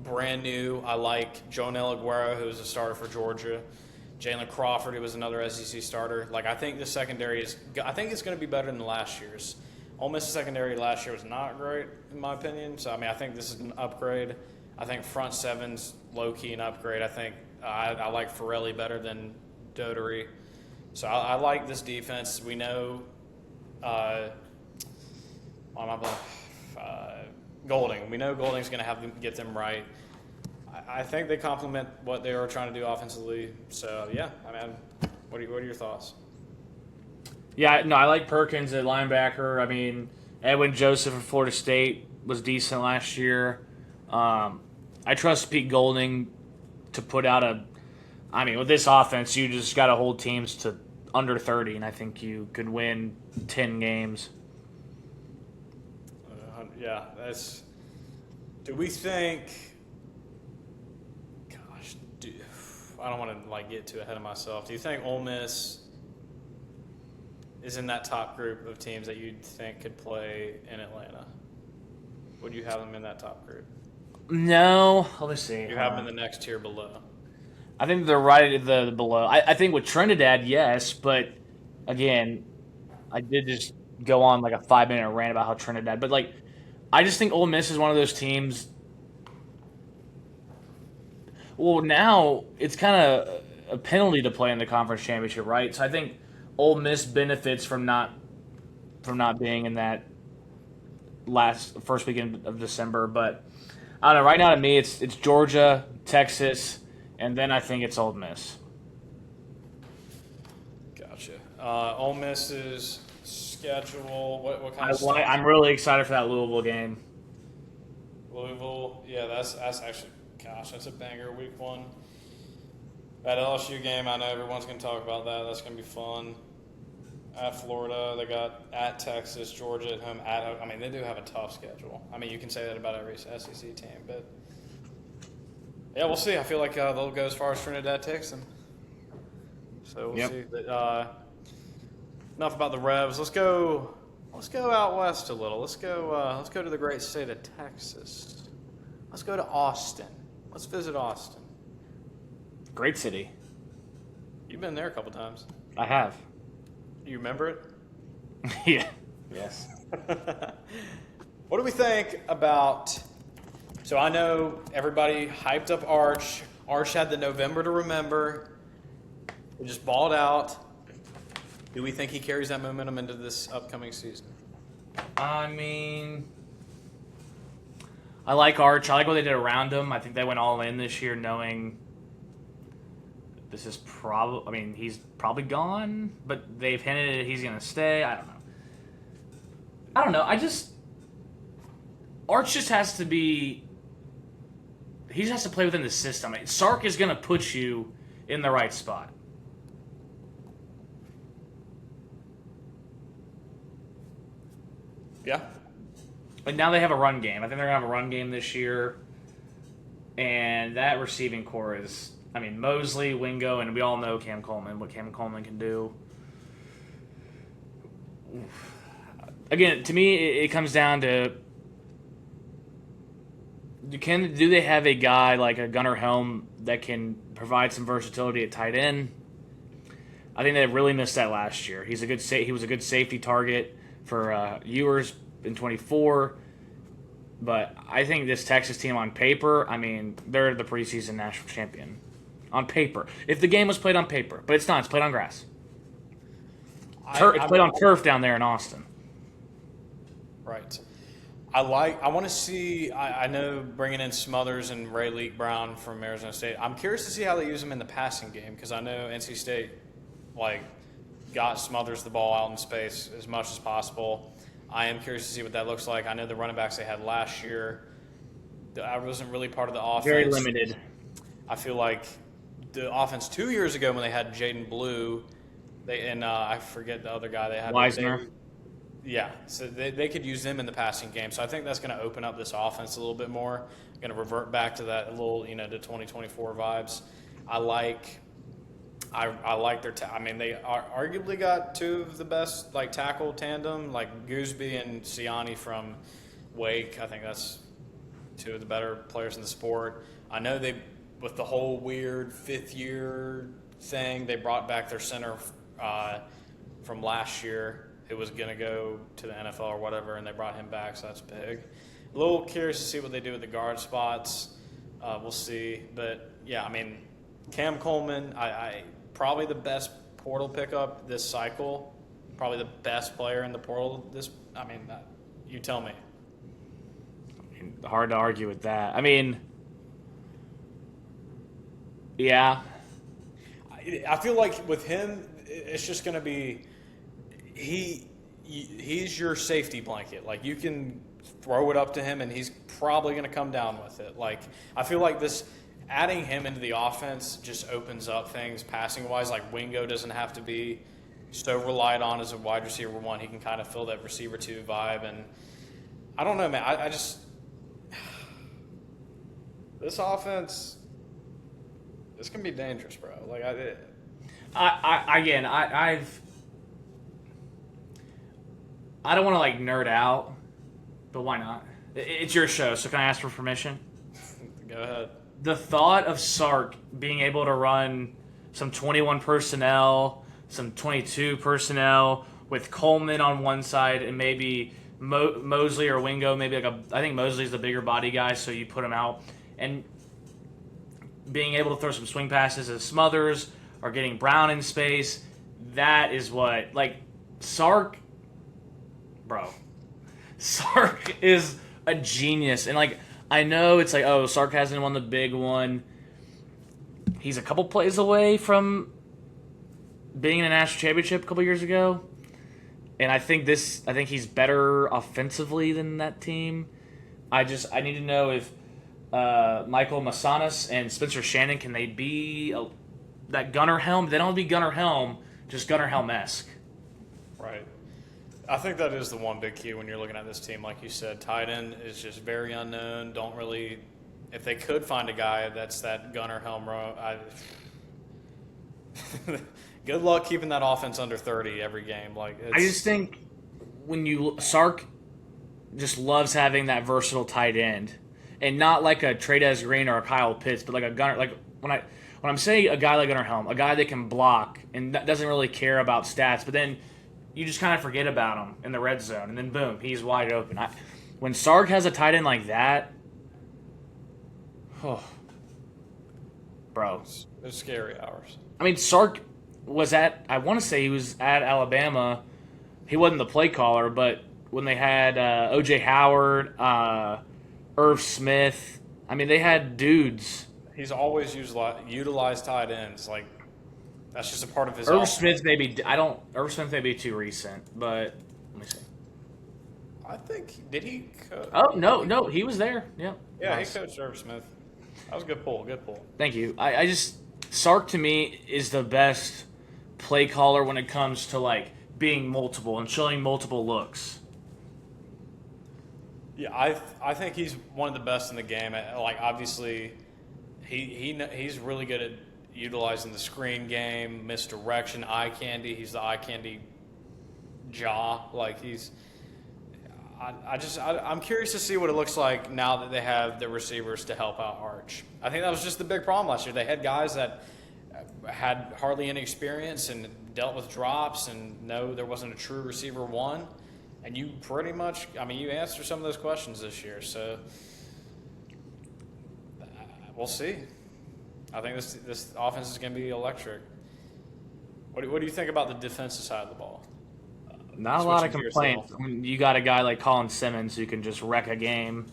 brand new. I like Jonel Aguero, who was a starter for Georgia. Jalen Crawford, who was another SEC starter. I think the secondary it's going to be better than last year's. Ole Miss's secondary last year was not great, in my opinion. So, I think this is an upgrade. I think front seven's low-key an upgrade. I think I like Farrelly better than Dotery. So I like this defense. We know Golding. We know Golding's going to get them right. I think they complement what they were trying to do offensively. So, yeah, what are your thoughts? Yeah, no, I like Perkins at linebacker. Edwin Joseph of Florida State was decent last year. I trust Pete Golding to put out a. I mean, with this offense, you just got to hold teams to under 30, and I think you could win 10 games. Yeah, that's. Do we think? Gosh, I don't want to get too ahead of myself. Do you think Ole Miss is in that top group of teams that you think could play in Atlanta? Would you have them in that top group? No, let me see. You have them in the next tier below. I think they're right at the below. I think with Trinidad, yes, but again, I did just go on like a 5-minute rant about how Trinidad, but I just think Ole Miss is one of those teams. Well, now it's kind of a penalty to play in the conference championship, right? So I think Ole Miss benefits from not being in that first weekend of December. But I don't know. Right now, to me, it's Georgia, Texas, and then I think it's Ole Miss. Gotcha. Ole Miss's schedule. What kind of? I'm really excited for that Louisville game. Louisville, yeah, that's actually, gosh, that's a banger week 1. That LSU game, I know everyone's going to talk about that. That's going to be fun. At Florida, they got at Texas, Georgia at home. I mean, they do have a tough schedule. I mean, you can say that about every SEC team, but yeah, we'll see. I feel like they'll go as far as Trinidad takes them. So we'll see. But, enough about the Revs. Let's go out west a little. Let's go to the great state of Texas. Let's go to Austin. Let's visit Austin. Great city. You've been there a couple times. I have. You remember it? Yeah. Yes. What do we think about? So I know everybody hyped up Arch. Arch had the November to remember. We just balled out. Do we think he carries that momentum into this upcoming season? I mean, I like Arch. I like what they did around him. I think they went all in this year knowing this is probably, I mean, he's probably gone, but they've hinted he's going to stay. I don't know. Arch just has to be, he just has to play within the system. Sark is going to put you in the right spot. Yeah. But now they have a run game. I think they're going to have a run game this year. And that receiving core is, I mean, Mosley, Wingo, and we all know Cam Coleman, what Cam Coleman can do. Again, to me, it comes down to do they have a guy like a Gunnar Helm that can provide some versatility at tight end? I think they really missed that last year. He was a good safety target for Ewers in 24. But I think this Texas team on paper, I mean, they're the preseason national champion. On paper. If the game was played on paper. But it's not. It's played on grass. It's played on turf down there in Austin. Right. I want to see, I know bringing in Smothers and Ray Leak Brown from Arizona State. I'm curious to see how they use them in the passing game because I know NC State, got Smothers the ball out in space as much as possible. I am curious to see what that looks like. I know the running backs they had last year, I wasn't really part of the offense. Very limited. I feel like the offense 2 years ago when they had Jaden Blue, I forget the other guy they had. Weisner. So they could use them in the passing game. So I think that's going to open up this offense a little bit more. Going to revert back to that little, to 2024 vibes. I like their. They arguably got two of the best tackle tandem, like Gooseby and Siani from Wake. I think that's two of the better players in the sport. I know with the whole weird 5th year thing, they brought back their center from last year. Who was going to go to the NFL or whatever, and they brought him back, so that's big. A little curious to see what they do with the guard spots. We'll see. But, yeah, Cam Coleman, I probably the best portal pickup this cycle, probably the best player in the portal. You tell me. Hard to argue with that. Yeah. I feel like with him, it's just going to be he's your safety blanket. You can throw it up to him, and he's probably going to come down with it. I feel like this adding him into the offense just opens up things passing wise. Like Wingo doesn't have to be so relied on as a wide receiver one. He can kind of fill that receiver two vibe. And I don't know, man. I just this offense, this can be dangerous, bro. Like I don't want to like nerd out, but why not? It's your show, so can I ask for permission? Go ahead. The thought of Sark being able to run some 21 personnel, some 22 personnel with Coleman on one side and maybe Mosley or Wingo, maybe I think Mosley's the bigger body guy, so you put him out, and being able to throw some swing passes as Smothers or getting Brown in space, that is what, like, Sark, bro. Sark is a genius. And, like, I know it's like, oh, Sark hasn't won the big one. He's a couple plays away from being in a national championship a couple years ago. And I think he's better offensively than that team. I need to know if Michael Massanas and Spencer Shannon, can they be that Gunnar Helm? They don't have to be Gunnar Helm, just Gunnar Helm-esque. Right. I think that is the one big key when you're looking at this team. Like you said, tight end is just very unknown. Don't really – if they could find a guy that's that Gunnar Helm good luck keeping that offense under 30 every game. I just think Sark just loves having that versatile tight end, and not like a Trey'Dez Green or a Kyle Pitts, but like a Gunnar. Like when I'm saying a guy like Gunnar Helm, a guy that can block and that doesn't really care about stats, but then you just kind of forget about him in the red zone, and then boom, he's wide open. When Sark has a tight end like that, oh, bro, it's scary hours. I mean, Sark was I want to say he was at Alabama. He wasn't the play caller, but when they had O.J. Howard, Irv Smith, I mean, they had dudes. He's always utilized tight ends. Like, that's just a part of his Irv Smith may be too recent, but let me see. I think, did he coach? Oh, no, he was there. Yeah. Yeah, nice. He coached Irv Smith. That was a good pull. Thank you. I just, Sark to me is the best play caller when it comes to like being multiple and showing multiple looks. Yeah, I think he's one of the best in the game. Like, obviously, he's really good at utilizing the screen game, misdirection, eye candy. He's the eye candy jaw. Like, I'm curious to see what it looks like now that they have the receivers to help out Arch. I think that was just the big problem last year. They had guys that had hardly any experience and dealt with drops, and no, there wasn't a true receiver one. And you pretty much, you answered some of those questions this year. So we'll see. I think this offense is going to be electric. What do you think about the defensive side of the ball? Not a lot of complaints. You got a guy like Colin Simmons who can just wreck a game.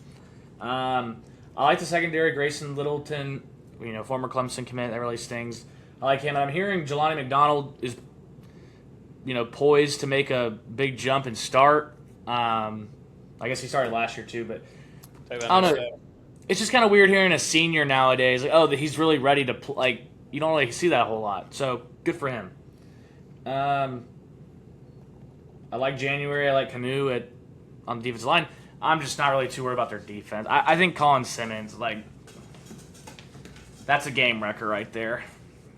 I like the secondary. Grayson Littleton, former Clemson commit. That really stings. I like him. And I'm hearing Jelani McDonald is, poised to make a big jump and start. I guess he started last year too, but I don't know. It's just kind of weird hearing a senior nowadays. Like, he's really ready to play. Like, you don't really see that a whole lot. So good for him. I like January. I like Canu on the defensive line. I'm just not really too worried about their defense. I think Colin Simmons, that's a game wrecker right there.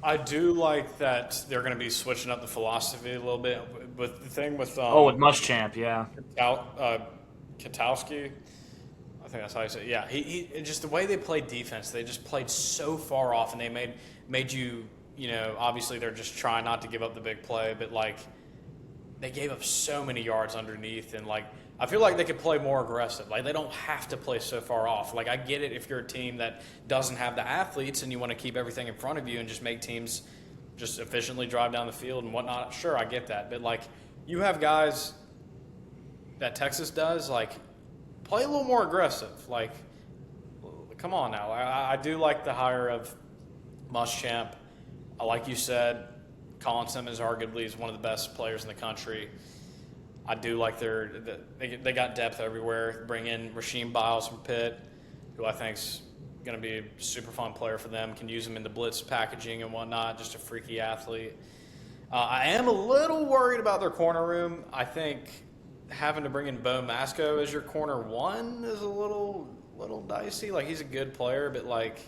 I do like that they're going to be switching up the philosophy a little bit. But the thing with with Muschamp, yeah, Katowski, I think that's how you say it. Yeah, he just the way they played defense, they just played so far off, and they made you, obviously they're just trying not to give up the big play, but they gave up so many yards underneath, and I feel like they could play more aggressive. Like, they don't have to play so far off. Like, I get it if you're a team that doesn't have the athletes and you want to keep everything in front of you and just make teams just efficiently drive down the field and whatnot. Sure, I get that. But, you have guys that Texas does, play a little more aggressive. Come on now. I do like the hire of Muschamp. Like you said, Colin Simmons arguably is one of the best players in the country. I do like they got depth everywhere. Bring in Rasheem Biles from Pitt, who I think's going to be a super fun player for them. Can use him in the blitz packaging and whatnot. Just a freaky athlete. I am a little worried about their corner room. I think having to bring in Bo Masco as your corner one is a little dicey. Like, he's a good player, but like,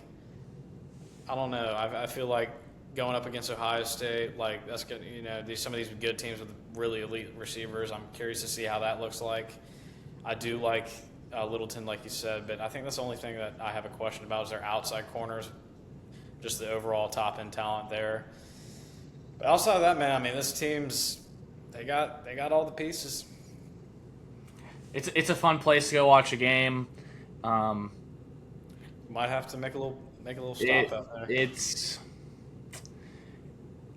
I don't know. I feel like going up against Ohio State, like, that's good. You know, some of these good teams with really elite receivers. I'm curious to see how that looks like. I do like Littleton, like you said, but I think that's the only thing that I have a question about is their outside corners, just the overall top end talent there. But outside of that, man, I mean, this team's they got all the pieces. It's a fun place to go watch a game. Might have to make a little stop out there. It's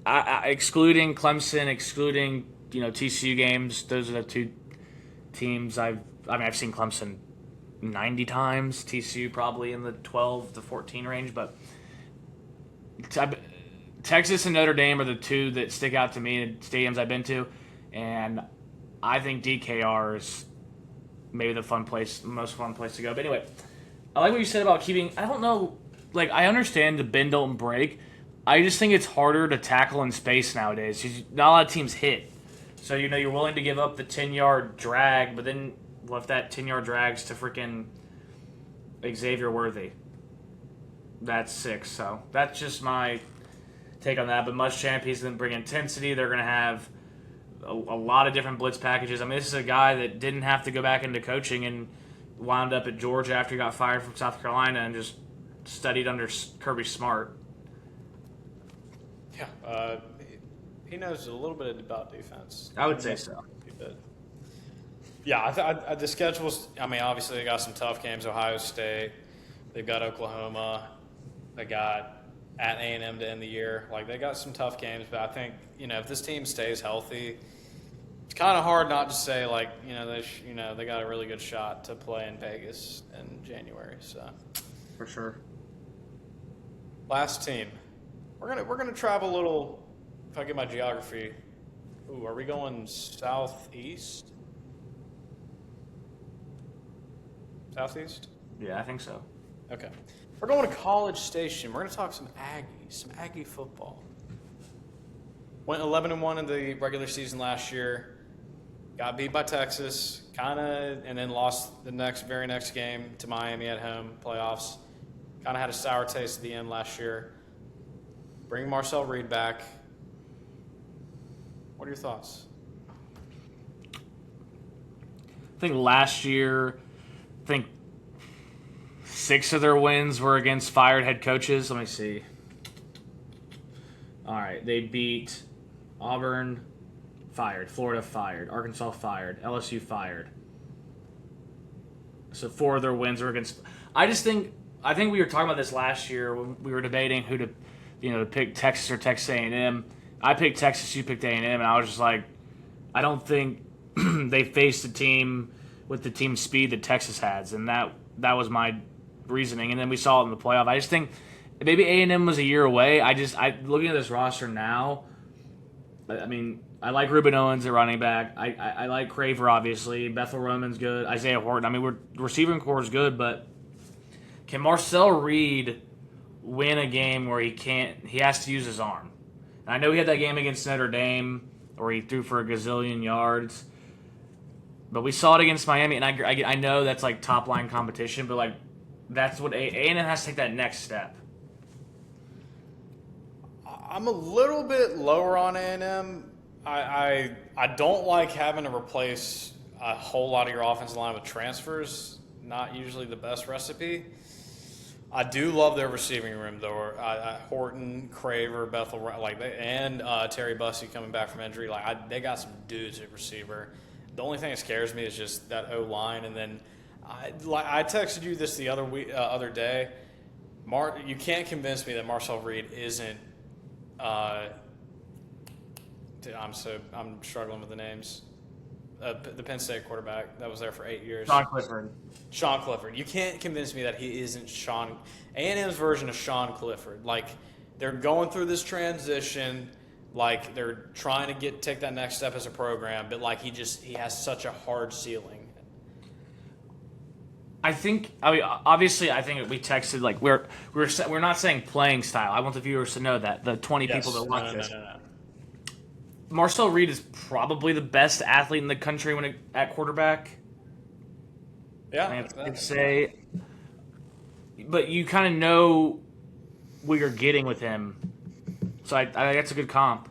excluding Clemson, excluding TCU games. Those are the two teams I've seen Clemson 90 times. TCU probably in the 12 to 14 range, but Texas and Notre Dame are the two that stick out to me in stadiums I've been to, and I think DKR is maybe the most fun place to go. But anyway, I like what you said about keeping. I don't know, like, I understand the bend don't break. I just think it's harder to tackle in space nowadays. Not a lot of teams hit, so you're willing to give up the 10-yard drag, but then what if that 10-yard drags to freaking Xavier Worthy? That's 6. So that's just my take on that. But Muschamp, he's going to bring intensity. They're going to have a lot of different blitz packages. I mean, this is a guy that didn't have to go back into coaching and wound up at Georgia after he got fired from South Carolina and just studied under Kirby Smart. Yeah, he knows a little bit about defense. I would say so. Yeah, the schedule's, I mean, obviously they got some tough games. Ohio State, they've got Oklahoma, they got at A&M to end the year. Like, they got some tough games, but I think, if this team stays healthy, it's kind of hard not to say, like, they got a really good shot to play in Vegas in January. So, for sure. Last team, we're gonna travel a little. If I get my geography, are we going southeast? Southeast? Yeah, I think so. Okay. We're going to College Station. We're going to talk some Aggie football. Went 11-1 in the regular season last year. Got beat by Texas, and then lost the very next game to Miami at home, playoffs. Kind of had a sour taste at the end last year. Bring Marcel Reed back. What are your thoughts? I think last year, 6 of their wins were against fired head coaches. Let me see. All right, they beat Auburn, fired. Florida, fired. Arkansas, fired. LSU, fired. So 4 of their wins were against. I think we were talking about this last year when we were debating who to pick, Texas or Texas A&M. I picked Texas, you picked A&M, and I was just like, I don't think they faced a team with the team speed that Texas has, and that was my reasoning. And then we saw it in the playoff. I just think maybe A&M was a year away. Looking at this roster now, I mean, I like Ruben Owens at running back. I like Craver, obviously. Bethel Roman's good. Isaiah Horton. I mean, receiving core is good, but can Marcel Reed win a game where he has to use his arm? And I know he had that game against Notre Dame where he threw for a gazillion yards. But we saw it against Miami, and I know that's like top-line competition, but like that's what A&M has to take that next step. I'm a little bit lower on A&M. I don't like having to replace a whole lot of your offensive line with transfers. Not usually the best recipe. I do love their receiving room, though. Horton, Craver, Bethel, and Terry Bussey coming back from injury. They got some dudes at receiver. The only thing that scares me is just that O-line. And then I texted you this the other day. You can't convince me that Marcel Reed isn't. I'm struggling with the names. The Penn State quarterback that was there for 8 years. Sean Clifford. You can't convince me that he isn't A&M's version of Sean Clifford. Like, they're going through this transition. Like, they're trying to take that next step as a program, but like he has such a hard ceiling. Obviously, I think we texted like we're not saying playing style. I want the viewers to know that the 20 people that watch this. No. Marcel Reed is probably the best athlete in the country at quarterback. Yeah, I'd say, but you kind of know what you're getting with him, so I that's a good comp.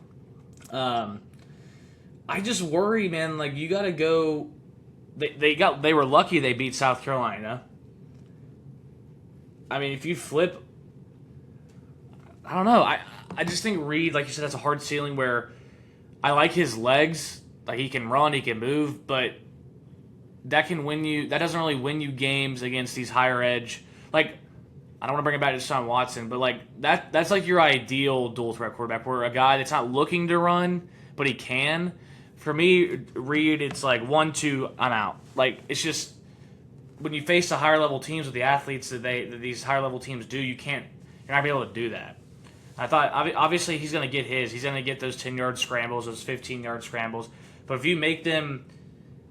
I just worry, man. Like you got to go. They were lucky they beat South Carolina. I mean, if you flip, I don't know. I just think Reed, like you said, that's a hard ceiling where I like his legs. Like he can run, he can move, but that can win you. That doesn't really win you games against these higher edge. Like I don't want to bring it back to Deshaun Watson, but like that's like your ideal dual threat quarterback, where a guy that's not looking to run, but he can. For me, Reed, it's like 1-2, I'm out. Like it's just when you face the higher level teams with the athletes that these higher level teams do, you're not gonna be able to do that. I thought obviously he's gonna get his. He's gonna get those 10-yard scrambles, those 15-yard scrambles. But if you make them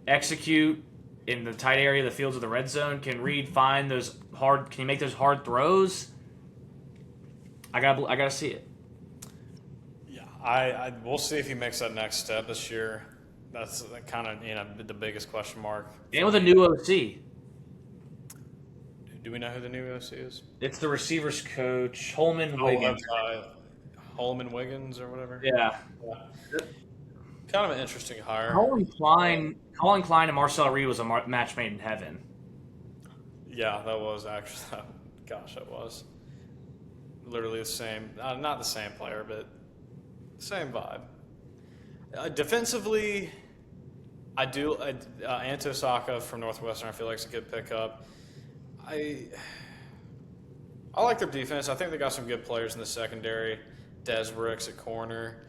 execute in the tight area of the fields of the red zone, can Reed find those hard? Can he make those hard throws? I gotta see it. I we'll see if he makes that next step this year. That's kind of the biggest question mark. And with a new OC. Do we know who the new OC is? It's the receivers coach, Holman Wiggins. Holman Wiggins or whatever. Yeah. Kind of an interesting hire. Colin Klein and Marcel Reed was a match made in heaven. Yeah, that was actually. Gosh, that was literally the same. Not the same player, but same vibe. Defensively, I do. Anto Saka from Northwestern, I feel like is a good pickup. I like their defense. I think they got some good players in the secondary. Des Brooks at corner.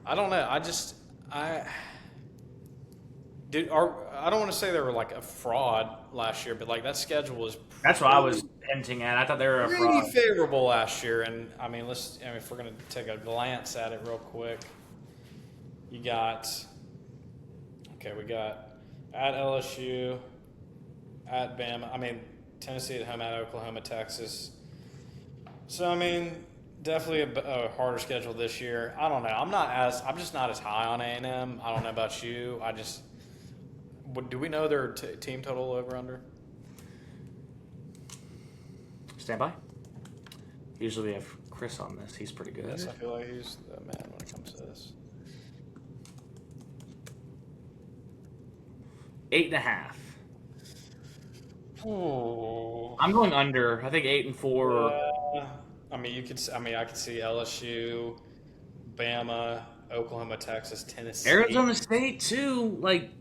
I don't know. I don't want to say they were like a fraud last year, but like that schedule was. That's what I was hinting at. I thought they were a fraud. Pretty favorable last year, and I mean, if we're gonna take a glance at it real quick, we got at LSU, at Bama. I mean, Tennessee at home, at Oklahoma, Texas. So I mean, definitely a harder schedule this year. I don't know. I'm just not as high on A&M. I don't know about you. Do we know their team total over under? Stand by. Usually we have Chris on this. He's pretty good. Yes, I feel like he's the man when it comes to this. 8.5. Ooh. I'm going under. I think 8 and 4. I could see LSU, Bama, Oklahoma, Texas, Tennessee, Arizona State too. Like,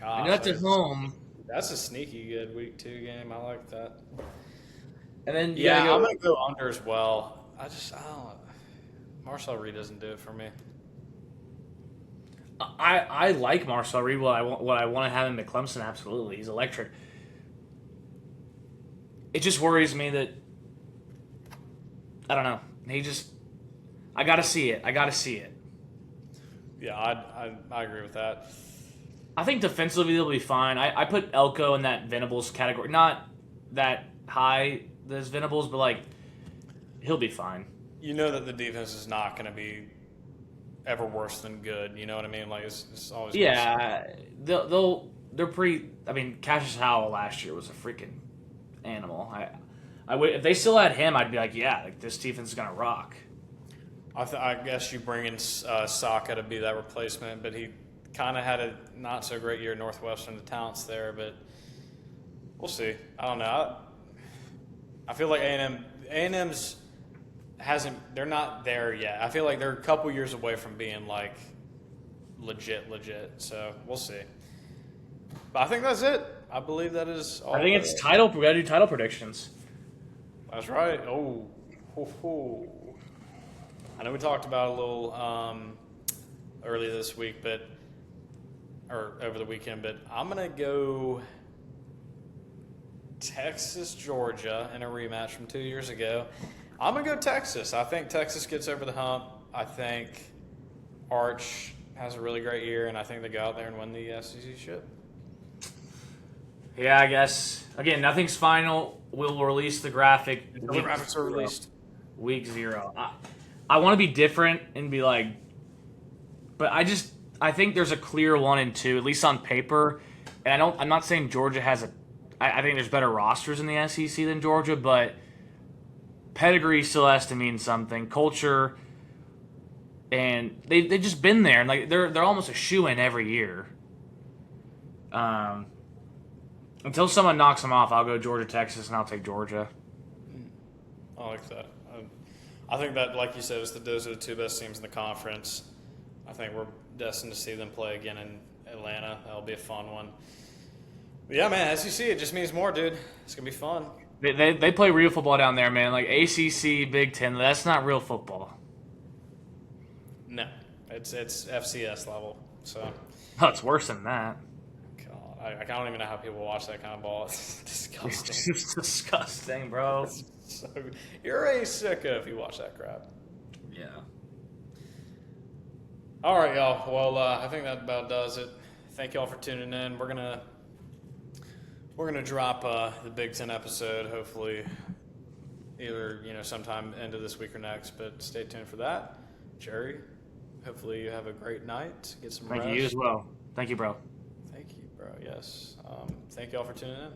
gosh, that's at home. That's a sneaky good week 2 game. I like that. And then I'm gonna go under as well. I don't. Marcel Reed doesn't do it for me. I like Marcel Reed. What I want to have him at Clemson, absolutely. He's electric. It just worries me that I don't know. I got to see it. Yeah, I agree with that. I think defensively they'll be fine. I put Elko in that Venables category. Not that high as Venables, but like he'll be fine. You know that the defense is not going to be ever worse than good. You know what I mean? Like it's always they're pretty. I mean, Cassius Howell last year was a freaking animal. If they still had him, I'd be like, this defense is gonna rock. I guess you bring in Saka to be that replacement, but he kind of had a not so great year at Northwestern. The talent's there, but we'll see. I don't know. I feel like A&M's hasn't. They're not there yet. I feel like they're a couple years away from being like legit. So we'll see. But I think that's it. I believe that is all. I think it's title. We gotta do title predictions. That's right. Oh. I know we talked about it a little earlier this week, or over the weekend, but I'm gonna go Texas, Georgia in a rematch from 2 years ago. I'm gonna go Texas. I think Texas gets over the hump. I think Arch has a really great year, and I think they go out there and win the SEC ship. Yeah, I guess. Again, nothing's final. We'll release the graphic. The graphics are released. Week 0. I want to be different and be like, but I think there's a clear 1 and 2, at least on paper. And I'm not saying Georgia has I think there's better rosters in the SEC than Georgia, but pedigree still has to mean something. Culture, and they've just been there, and like they're almost a shoe-in every year. Until someone knocks them off, I'll go Georgia, Texas, and I'll take Georgia. I like that. I think that, like you said, those are the 2 best teams in the conference. I think we're destined to see them play again in Atlanta. That'll be a fun one. But yeah, man, SEC, it just means more, dude. It's going to be fun. They play real football down there, man. Like ACC, Big Ten, that's not real football. No, it's FCS level. So. Oh, it's worse than that. God, I don't even know how people watch that kind of ball. It's disgusting. It's disgusting, bro. So, you're a sicko if you watch that crap. Yeah. All right, y'all. Well, I think that about does it. Thank y'all for tuning in. We're gonna drop the Big Ten episode, hopefully, either sometime end of this week or next. But stay tuned for that. Jerry, hopefully you have a great night. Get some rest. Thank you as well. Thank you, bro. Thank you, bro. Yes. Thank y'all for tuning in.